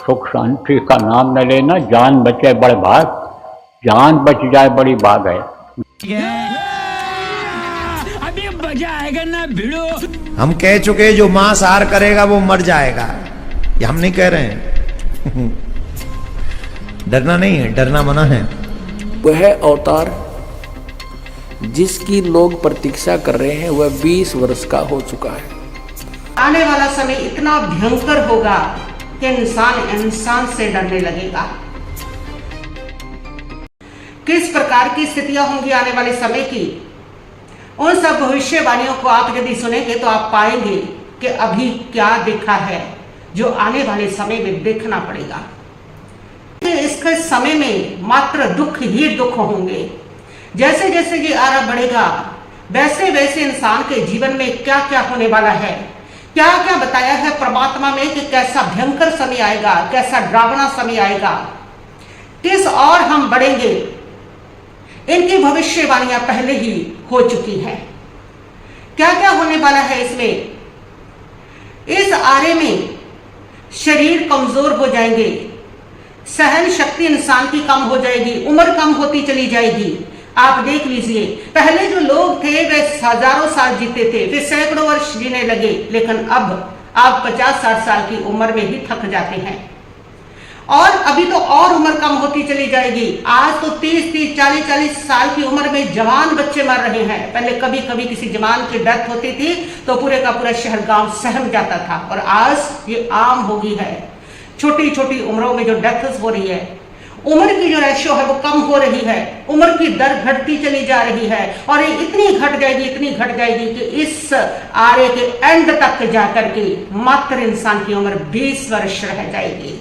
सुख शांति का नाम न लेना, जान बचे बड़े भाग, जान बच जाए बड़ी बात है। अभी मजा आएगा ना भिड़ो। हम कह चुके जो मांसाहार करेगा वो मर जाएगा, ये हम नहीं कह रहे हैं। डरना नहीं है, डरना मना है। वह अवतार जिसकी लोग प्रतीक्षा कर रहे हैं वह 20 वर्ष का हो चुका है। आने वाला समय इतना भयंकर होगा कि इंसान इंसान से डरने लगेगा। किस प्रकार की स्थितियां होंगी आने वाले समय की, उन सब भविष्यवाणियों को आप यदि सुनेंगे तो आप पाएंगे कि अभी क्या देखा है जो आने वाले समय में देखना पड़ेगा। इसके समय में मात्र दुख ही दुख होंगे। जैसे जैसे ये आरा बढ़ेगा वैसे वैसे इंसान के जीवन में क्या क्या होने वाला है, क्या क्या बताया है परमात्मा में कि कैसा भयंकर समय आएगा, कैसा डरावना समय आएगा, किस और हम बढ़ेंगे, इनकी भविष्यवाणियां पहले ही हो चुकी हैं। क्या क्या होने वाला है इसमें, इस आरे में शरीर कमजोर हो जाएंगे, सहन शक्ति इंसान की कम हो जाएगी, उम्र कम होती चली जाएगी। आप देख लीजिए, पहले जो लोग थे वे हजारों साल जीते थे, वे सैकड़ों वर्ष जीने लगे, लेकिन अब आप 50-60 साल की उम्र में ही थक जाते हैं। और अभी तो और उम्र कम होती चली जाएगी। आज तो 30-30, 40-40 साल की उम्र में जवान बच्चे मर रहे हैं। पहले कभी कभी किसी जवान की डेथ होती थी तो पूरे का पूरा शहर गांव सहम जाता था, और आज ये आम हो गई है। छोटी छोटी उम्रों में जो डेथ्स हो रही है, उम्र की जो रेशियो है वो कम हो रही है, उम्र की दर घटती चली जा रही है, और ये इतनी घट जाएगी, इतनी घट जाएगी कि इस आरे के एंड तक जाकर के मात्र इंसान की उम्र 20 वर्ष रह जाएगी।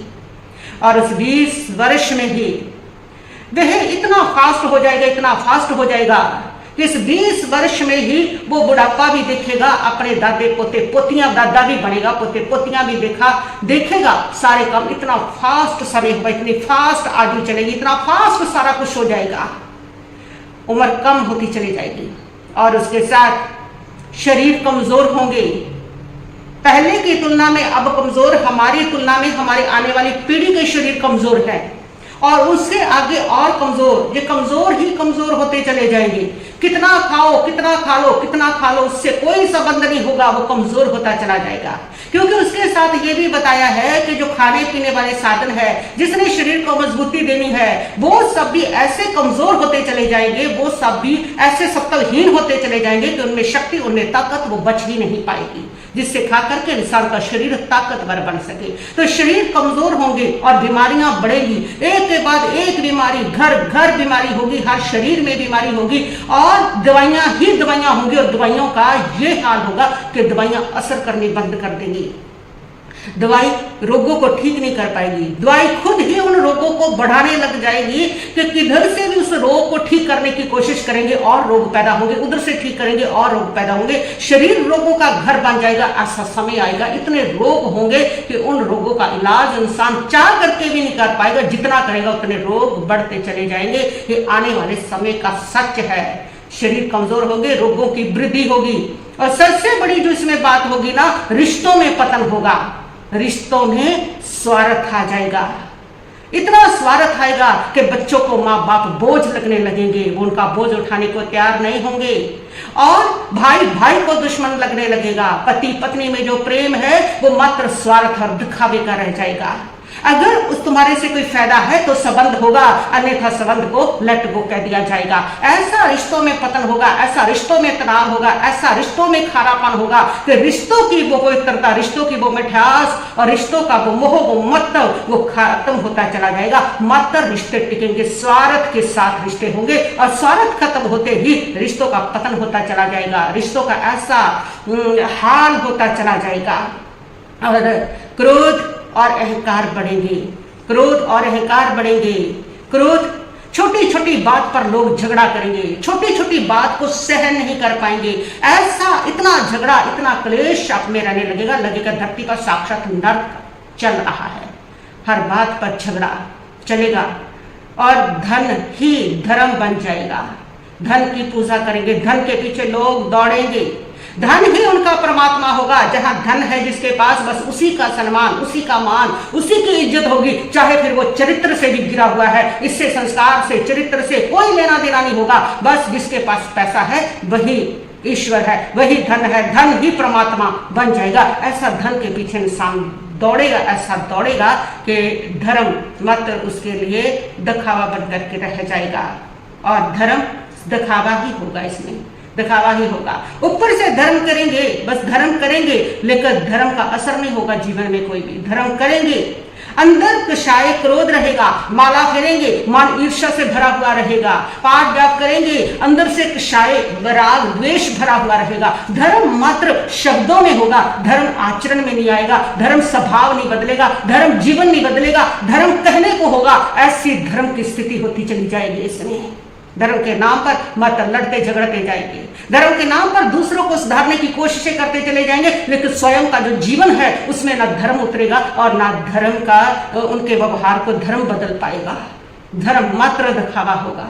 और उस 20 वर्ष में ही वह इतना फास्ट हो जाएगा, इतना फास्ट हो जाएगा कि इस 20 वर्ष में ही वो बुढ़ापा भी देखेगा, अपने दादे पोते पोतियां, दादा भी बनेगा, पोते पोतियां भी देखेगा, सारे काम। इतना फास्ट समय होगा, इतनी फास्ट आयु चलेगी, इतना फास्ट सारा कुछ हो जाएगा, उम्र कम होती चली जाएगी। और उसके साथ शरीर कमजोर होंगे, पहले की तुलना में अब कमजोर, हमारी तुलना में हमारे आने वाली पीढ़ी के शरीर कमजोर है, और उससे आगे और कमजोर, ये कमजोर ही कमजोर होते चले जाएंगे। कितना खाओ, कितना खा लो, कितना खा लो, उससे कोई संबंध नहीं होगा, वो कमजोर होता चला जाएगा। क्योंकि उसके साथ ये भी बताया है कि जो खाने पीने वाले साधन है, जिसने शरीर को मजबूती देनी है, वो सब भी ऐसे कमजोर होते चले जाएंगे, वो सब भी ऐसे सत्वहीन होते चले जाएंगे कि उनमें शक्ति, उनमें ताकत वो बच ही नहीं पाएगी, जिससे खा करके इंसान का शरीर ताकतवर बन सके। तो शरीर कमजोर होंगे और बीमारियां बढ़ेंगी, एक के बाद एक बीमारी, घर घर बीमारी होगी, हर शरीर में बीमारी होगी, और दवाइयां ही दवाइयां होंगी। और दवाइयों का ये हाल होगा कि दवाइयां असर करनी बंद कर देंगी। दवाई रोगों को ठीक नहीं कर पाएगी, दवाई खुद ही उन रोगों को बढ़ाने लग जाएगी कि किधर से भी उस रोग को ठीक करने की कोशिश करेंगे और रोग पैदा होंगे, उधर से ठीक करेंगे और रोग पैदा होंगे। शरीर रोगों का घर बन जाएगा। ऐसा समय आएगा, इतने रोग होंगे कि उन रोगों का इलाज इंसान चाह करके भी नहीं कर पाएगा, जितना करेगा उतने रोग बढ़ते चले जाएंगे। ये आने वाले समय का सच है। शरीर कमजोर होंगे, रोगों की वृद्धि होगी, और सबसे बड़ी जो इसमें बात होगी ना, रिश्तों में पतन होगा, रिश्तों में स्वार्थ आ जाएगा। इतना स्वार्थ आएगा कि बच्चों को माँ बाप बोझ लगने लगेंगे, वो उनका बोझ उठाने को तैयार नहीं होंगे, और भाई भाई को दुश्मन लगने लगेगा। पति पत्नी में जो प्रेम है वो मात्र स्वार्थ और दिखावे का रह जाएगा। अगर उस तुम्हारे से कोई फायदा है तो संबंध होगा, अन्यथा संबंध को लेट गो कह दिया जाएगा। ऐसा रिश्तों में पतन होगा, ऐसा रिश्तों में तनाव होगा, ऐसा रिश्तों में खारापन होगा कि रिश्तों की वो पवित्रता, रिश्तों की वो मिठास और रिश्तों का वो मोह, वो महत्व वो खत्म होता चला जाएगा। मात्र रिश्ते टिकेंगे, स्वार्थ के साथ रिश्ते होंगे, और स्वार्थ खत्म होते ही रिश्तों का पतन होता चला जाएगा, रिश्तों का ऐसा हाल होता चला जाएगा। और क्रोध और अहंकार बढ़ेंगे, क्रोध और अहंकार बढ़ेंगे। क्रोध, छोटी छोटी बात पर लोग झगड़ा करेंगे, छोटी छोटी बात को सहन नहीं कर पाएंगे। ऐसा इतना झगड़ा, इतना क्लेश आप में रहने लगेगा धरती पर साक्षात नर्क चल रहा है। हर बात पर झगड़ा चलेगा, और धन ही धर्म बन जाएगा। धन की पूजा करेंगे, धन के पीछे लोग दौड़ेंगे। धन ही उनका परमात्मा होगा। जहां धन है जिसके पास, बस उसी का सम्मान, उसी का मान, उसी की इज्जत होगी, चाहे फिर वो चरित्र से भी गिरा हुआ है। इससे, संस्कार से, चरित्र से कोई लेना देना नहीं होगा। बस जिसके पास पैसा है वही ईश्वर है, वही धन है, धन ही परमात्मा बन जाएगा। ऐसा धन के पीछे इंसान दौड़ेगा, ऐसा दौड़ेगा कि धर्म मात्र उसके लिए दिखावा बन करके रह जाएगा। और धर्म दिखावा ही होगा, इसमें दिखावा ही होगा। ऊपर से धर्म करेंगे, बस धर्म करेंगे, लेकिन धर्म का असर नहीं होगा जीवन में। कोई भी धर्म करेंगे, अंदर कषाय क्रोध रहेगा, माला फेरेंगे, मन ईर्ष्या से भरा हुआ रहेगा। पाठ जाप करेंगे, अंदर से कषाय राग द्वेष भरा हुआ रहेगा। धर्म मात्र शब्दों में होगा, धर्म आचरण में नहीं आएगा। धर्म स्वभाव नहीं बदलेगा, धर्म जीवन नहीं बदलेगा, धर्म कहने को होगा। ऐसी धर्म की स्थिति होती चली जाएगी। इसमें धर्म के नाम पर मत लड़ते झगड़ते जाएंगे, धर्म के नाम पर दूसरों को सुधारने की कोशिशें करते चले जाएंगे, लेकिन स्वयं का जो जीवन है उसमें ना धर्म उतरेगा और ना धर्म का, उनके व्यवहार को धर्म बदल पाएगा। धर्म मात्र दिखावा होगा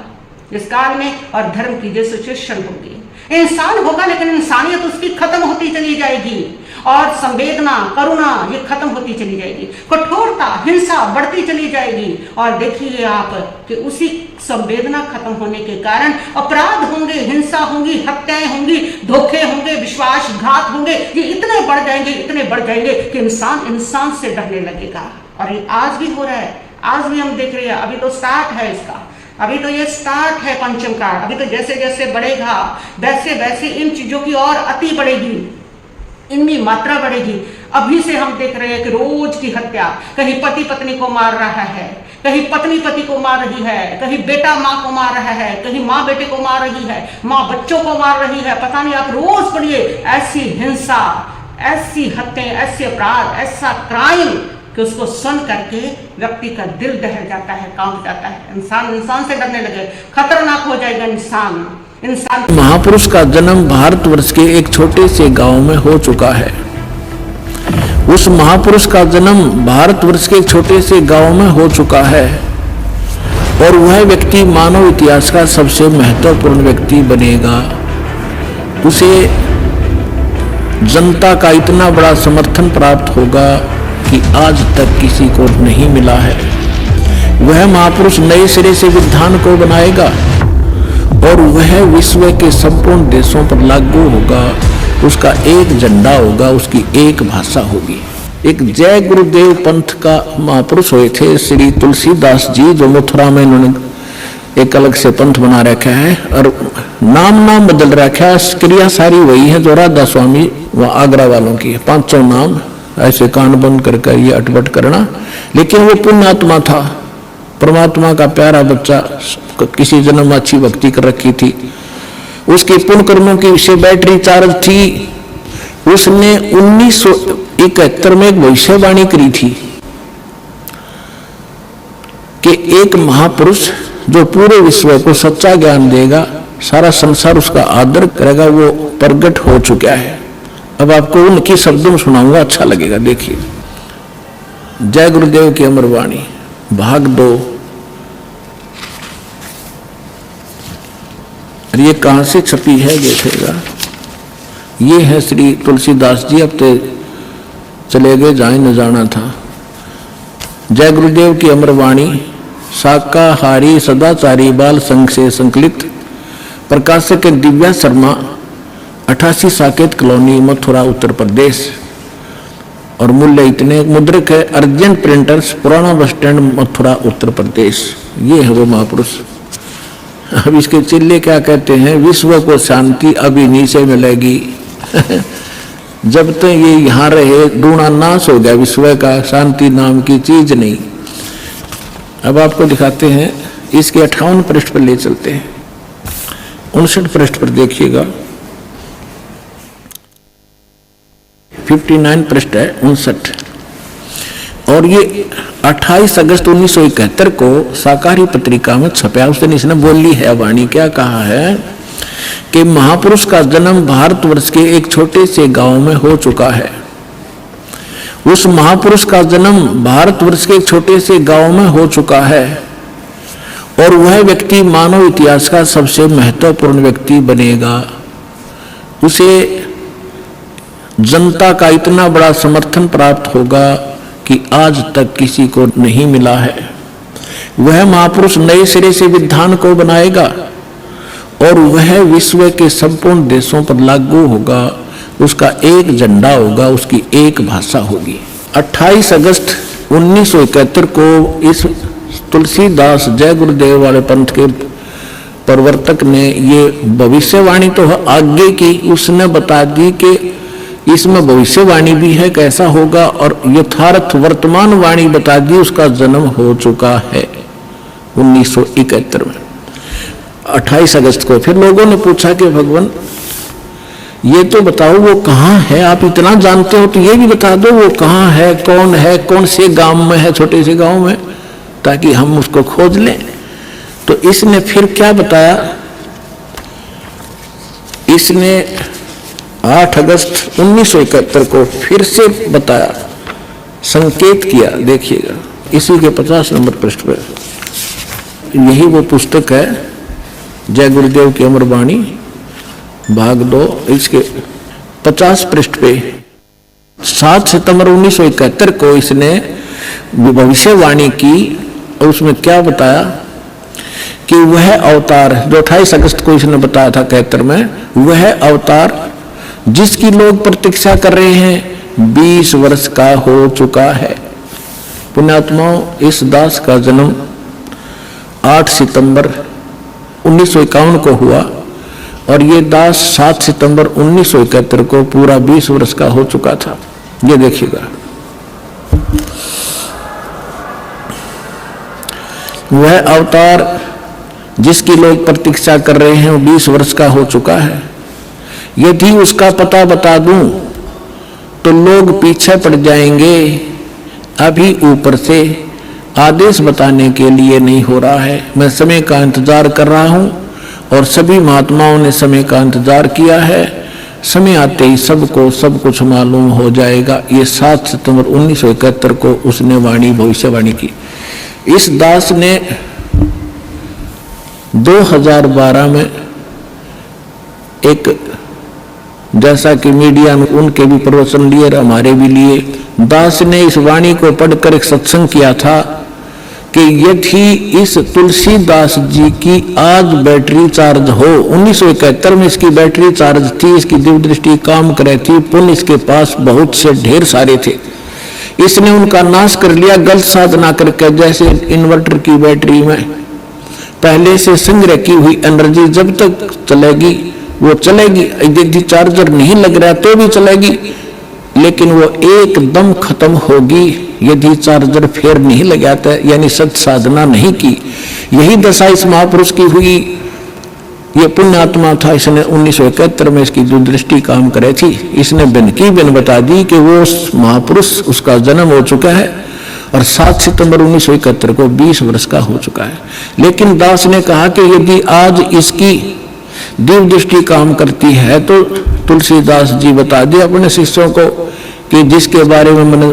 इस काल में, और धर्म की जो सिचुएशन होगी, इंसान होगा लेकिन इंसानियत उसकी खत्म होती चली जाएगी, और संवेदना, करुणा ये खत्म होती चली जाएगी, कठोरता, हिंसा बढ़ती चली जाएगी। और देखिए आप कि उसी संवेदना खत्म होने के कारण अपराध होंगे, हिंसा होंगी, हत्याएं होंगी, धोखे होंगे, विश्वासघात होंगे, ये इतने बढ़ जाएंगे, इतने बढ़ जाएंगे कि इंसान इंसान से डरने लगेगा। और ये आज भी हो रहा है, आज भी हम देख रहे हैं। अभी तो स्टार्ट है इसका, अभी तो ये स्टार्ट है पंचम का। अभी तो जैसे जैसे बढ़ेगा वैसे वैसे इन चीजों की और अति बढ़ेगी, इनकी मात्रा बढ़ेगी। अभी से हम देख रहे हैं कि रोज की हत्या, कहीं पति पत्नी को मार रहा है, कहीं पत्नी पति को मार रही है, कहीं बेटा माँ को मार रहा है, कहीं माँ बेटे को मार रही है, माँ बच्चों को मार रही है। पता नहीं, आप रोज पढ़िए ऐसी हिंसा, ऐसी हत्याएं, ऐसे अपराध, ऐसा क्राइम कि उसको सुन करके व्यक्ति का दिल दहल जाता है, कांप जाता है। इंसान इंसान से डरने लगे, खतरनाक हो जाएगा इंसान। महापुरुष का जन्म भारतवर्ष के एक छोटे से गांव में हो चुका है। उस महापुरुष का जन्म भारतवर्ष के एक छोटे से गांव में हो चुका है, और वह व्यक्ति मानव इतिहास का सबसे महत्वपूर्ण व्यक्ति बनेगा। उसे जनता का इतना बड़ा समर्थन प्राप्त होगा कि आज तक किसी को नहीं मिला है। वह महापुरुष नए सिरे से विधान को बनाएगा, और वह विश्व के संपूर्ण देशों पर लागू होगा। उसका एक झंडा होगा, उसकी एक भाषा होगी। एक जय गुरुदेव पंथ का महापुरुष हुए थे श्री तुलसीदास जी, जो मथुरा में इन्होंने एक अलग से पंथ बना रखा है, और नाम बदल रखा है। क्रिया सारी वही है जो राधा स्वामी व आगरा वालों की है। 500 नाम ऐसे कान बंद कर ये अटपट करना। लेकिन वो पुण्यात्मा था, परमात्मा का प्यारा बच्चा, किसी जन्म में अच्छी भक्ति कर रखी थी, उसके पुण्य कर्मों की विषय बैटरी चार्ज थी। उसने 1971 में एक भविष्यवाणी करी थी कि एक महापुरुष जो पूरे विश्व को सच्चा ज्ञान देगा, सारा संसार उसका आदर करेगा, वो प्रकट हो चुका है। अब आपको उनकी शब्दों में सुनाऊंगा, अच्छा लगेगा। देखिए, जय गुरुदेव की अमर वाणी, भाग 2। ये कहां से छपी है देखिएगा। ये है श्री तुलसीदास जी, अब तो चले गए, जाए न जाना था। जय गुरुदेव की अमर वाणी, शाकाहारी सदाचारी बाल संघ से संकलित, प्रकाशक दिव्या शर्मा, 88 साकेत कॉलोनी, मथुरा, उत्तर प्रदेश। और मूल्य इतने, मुद्रक है अर्जन प्रिंटर्स, पुराना बस स्टैंड, मथुरा, उत्तर प्रदेश। ये है वो महापुरुष। अब इसके चिल्ले क्या कहते हैं, विश्व को शांति अभी नीचे मिलेगी। जब तक ये यहाँ रहे डूणा नाश हो गया विश्व का, शांति नाम की चीज नहीं। अब आपको दिखाते हैं, इसके 58 पृष्ठ पर ले चलते हैं। 59 पृष्ठ पर देखिएगा, 59 पृष्ठ है, 59। और ये 28 अगस्त 1971 को शाकाहारी पत्रिका में छपा। उस दिन इसने बोली है वाणी, क्या कहा है कि महापुरुष का जन्म भारतवर्ष के एक छोटे से गांव में हो चुका है। उस महापुरुष का जन्म भारतवर्ष के एक छोटे से गांव में हो चुका है, और वह व्यक्ति मानव इतिहास का सबसे महत्वपूर्ण व्यक्ति बनेगा। उसे जनता का इतना बड़ा समर्थन प्राप्त होगा कि आज तक किसी को नहीं मिला है। वह महापुरुष नए सिरे से विधान को बनाएगा और वह विश्व के संपूर्ण देशों पर लागू होगा। उसका एक झंडा होगा, उसकी एक भाषा होगी। 28 अगस्त 1971 को इस तुलसीदास जय गुरुदेव वाले पंथ के प्रवर्तक ने ये भविष्यवाणी तो आगे की उसने बता दी कि इसमें भविष्यवाणी भी है कैसा होगा, और यथार्थ वर्तमान वाणी बता दी। उसका जन्म हो चुका है 1971 में 28 अगस्त को। फिर लोगों ने पूछा कि भगवान ये तो बताओ वो कहाँ है, आप इतना जानते हो तो ये भी बता दो वो कहाँ है, कौन से गांव में है, छोटे से गांव में, ताकि हम उसको खोज लें। तो इसने फिर क्या बताया, इसने 8 अगस्त 1971 को फिर से बताया, संकेत किया। देखिएगा इसी के 50 नंबर पृष्ठ पर, यही वो पुस्तक है जय गुरुदेव की अमरवाणी भाग 2, इसके 50 पृष्ठ पे 7 सितंबर 1971 को इसने भविष्यवाणी की। और उसमें क्या बताया कि वह अवतार जो 28 अगस्त को इसने बताया था 71 में, वह अवतार जिसकी लोग प्रतीक्षा कर रहे हैं 20 वर्ष का हो चुका है। पुण्यात्माओं, इस दास का जन्म 8 सितंबर 1951 को हुआ और ये दास 7 सितंबर 1971 को पूरा 20 वर्ष का हो चुका था। ये देखिएगा, वह अवतार जिसकी लोग प्रतीक्षा कर रहे हैं वो 20 वर्ष का हो चुका है। यदि उसका पता बता दूं तो लोग पीछे पड़ जाएंगे। अभी ऊपर से आदेश बताने के लिए नहीं हो रहा है। मैं समय का इंतजार कर रहा हूं और सभी महात्माओं ने समय का इंतजार किया है। समय आते ही सबको सब कुछ मालूम हो जाएगा। ये 7 सितंबर 1971 को उसने वाणी भविष्यवाणी की। इस दास ने 2012 में एक, जैसा कि मीडिया में उनके भी प्रवचन लिए, हमारे भी लिए, दास ने इस वाणी को पढ़कर एक सत्संग किया था कि यदि इस तुलसीदास जी की आज बैटरी चार्ज हो, 1971 में इसकी बैटरी चार्ज थी, इसकी दिव्य दृष्टि काम कर रही थी, पुण्य इसके पास बहुत से ढेर सारे थे, इसने उनका नाश कर लिया गलत साधना करके। जैसे इन्वर्टर की बैटरी में पहले से संग्रह की हुई एनर्जी जब तक चलेगी वो चलेगी, यदि चार्जर नहीं लग रहा तो भी चलेगी, लेकिन वो एकदम खत्म होगी यदि चार्जर फिर नहीं लगाता, यानी सत साधना नहीं की। यही दशा इस महापुरुष की हुई। ये पुण्यात्मा था, इसने 1971 में इसकी दूरदृष्टि काम करे थी। इसने बिन की बिन बता दी कि वो महापुरुष, उसका जन्म हो चुका है और 7 सितंबर 1971 को 20 वर्ष का हो चुका है। लेकिन दास ने कहा कि यदि आज इसकी दिव्य दृष्टि काम करती है तो तुलसीदास जी बता दे अपने शिष्यों को कि जिसके बारे में मैंने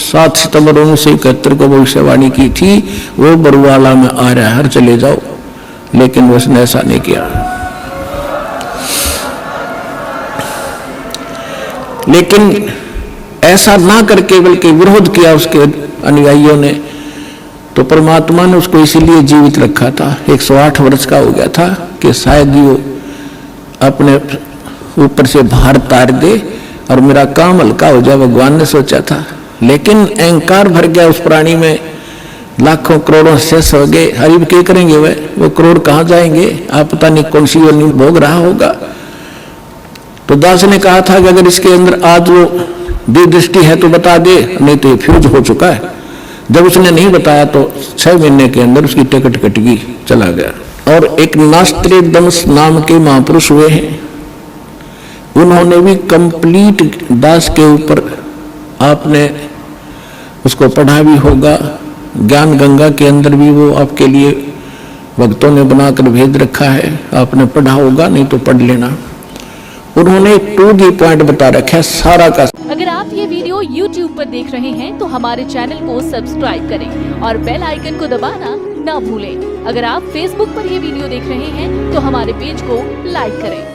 7 सितंबर 1971 को भविष्यवाणी की थी वो बरुवाला में आ रहा है, चले जाओ। लेकिन उसने ऐसा नहीं किया। लेकिन ऐसा ना करके बल्कि विरोध किया उसके अनुयायियों ने, तो परमात्मा ने उसको इसीलिए जीवित रखा था। 108 वर्ष का हो गया था कि शायद वो अपने ऊपर से भार तार दे और मेरा काम हल्का हो जाए, भगवान ने सोचा था। लेकिन अहंकार भर गया उस प्राणी में, लाखों करोड़ों शेष हो गए। हरिब क्या करेंगे वो करोड़ कहाँ जाएंगे, आप पता नहीं कौन सी योनि भोग रहा होगा। तो दास ने कहा था कि अगर इसके अंदर आज वो दिव्य दृष्टि है तो बता दे, नहीं तो ये फ्यूज हो चुका है। जब उसने नहीं बताया तो 6 महीने के अंदर उसकी टिकट कट गई, चला गया। और एक नास्त्री दंश नाम के महापुरुष हुए हैं, उन्होंने भी कंप्लीट दास के ऊपर, आपने उसको पढ़ा भी होगा, ज्ञान गंगा के अंदर भी वो आपके लिए भक्तों ने बनाकर भेज रखा है, आपने पढ़ा होगा, नहीं तो पढ़ लेना। उन्होंने 2 दी पॉइंट बता रखा है सारा का। अगर आप ये वीडियो YouTube पर देख रहे हैं तो हमारे चैनल को सब्सक्राइब करें और बेल आइकन को दबाना ना भूलें। अगर आप Facebook पर ये वीडियो देख रहे हैं तो हमारे पेज को लाइक करें।